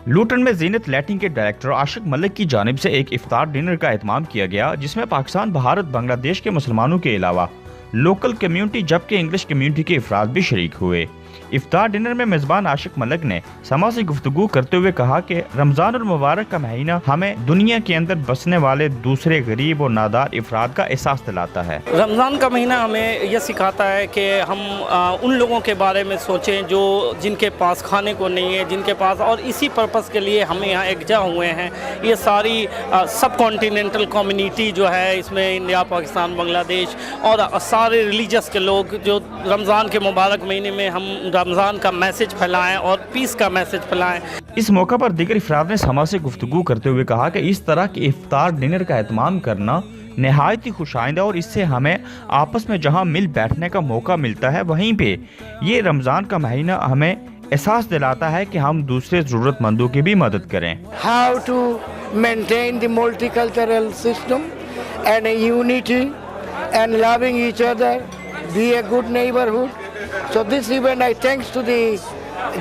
लूटन में ज़ीनत लाइटिंग के डायरेक्टर आशिक मलिक की जानिब से एक इफ्तार डिनर का एहतमाम किया गया, जिसमें पाकिस्तान, भारत, बांग्लादेश के मुसलमानों के अलावा लोकल कम्युनिटी जबकि इंग्लिश कम्युनिटी के अफराद भी शरीक हुए। इफ्तार डिनर में मेज़बान आशिक मलिक ने समा से गुफ्तगू करते हुए कहा कि रमज़ान और मुबारक का महीना हमें दुनिया के अंदर बसने वाले दूसरे गरीब और नादार अफराद का एहसास दिलाता है। रमज़ान का महीना हमें यह सिखाता है कि हम उन लोगों के बारे में सोचें जो जिनके पास खाने को नहीं है, जिनके पास, और इसी पर्पज़ के लिए हम यहाँ एकजा हुए हैं। ये सारी सब कॉन्टिनेंटल कम्युनिटी जो है, इसमें इंडिया, पाकिस्तान, बांग्लादेश और सारे रिलीजियस के लोग जो रमज़ान के मुबारक महीने में हम रमज़ान का मैसेज फैलाएं और पीस का मैसेज फैलाएं। इस मौका पर दीगर अफराद ने समा से गुफ्तगू करते हुए कहा कि इस तरह के इफ्तार डिनर का एहतमाम करना नहायत ही खुशाइंदा और इससे हमें आपस में जहां मिल बैठने का मौका मिलता है, वहीं पे ये रमज़ान का महीना हमें एहसास दिलाता है कि हम दूसरे ज़रूरतमंदों की भी मदद करें। How to maintain the multicultural system and unity and loving each other, be a good neighborhood. So this event, I thanks to the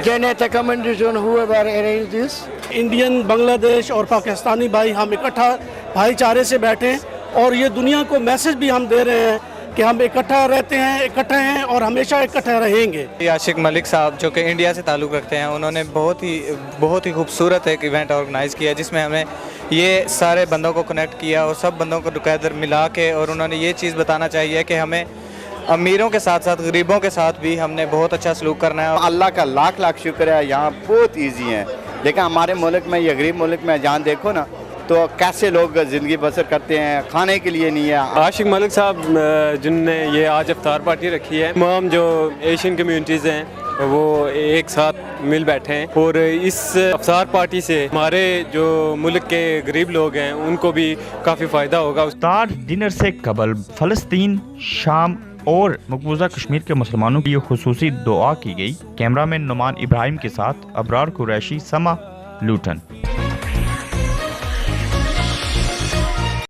Janet accommodation whoever arranged this. Indian, Bangladesh और पाकिस्तानी भाई हम इकट्ठा भाईचारे से बैठे और ये दुनिया को मैसेज भी हम दे रहे हैं कि हम इकट्ठा रहते हैं, इकट्ठे हैं और हमेशा इकट्ठे रहेंगे। आशिक मलिक साहब जो कि इंडिया से ताल्लुक़ रखते हैं, उन्होंने बहुत ही खूबसूरत एक इवेंट ऑर्गेनाइज़ किया जिसमें हमें ये सारे बंदों को कनेक्ट किया और सब बंदों को टुगेदर मिला के, और उन्होंने ये चीज़ बताना चाहिए कि हमें अमीरों के साथ साथ गरीबों के साथ भी हमने बहुत अच्छा सलूक करना है। अल्लाह का लाख लाख शुक्र है, यहाँ बहुत इजी है। लेकिन हमारे मुल्क में, ये गरीब मुल्क में जहाँ देखो ना, तो कैसे लोग ज़िंदगी बसर करते हैं, खाने के लिए नहीं है। आशिक मलिक साहब जिनने ये आज इफ्तार पार्टी रखी है, तमाम जो एशियन कम्युनिटीज़ हैं वो एक साथ मिल बैठे हैं और इस इफ्तार पार्टी से हमारे जो मुल्क के गरीब लोग हैं उनको भी काफ़ी फ़ायदा होगा। इफ्तार डिनर से कबल फ़लस्तीन, शाम और मकबूजा कश्मीर के मुसलमानों की खुसूसी दुआ की गई। कैमरामैन नुमान इब्राहिम के साथ अबरार कुरैशी, समा, लूटन।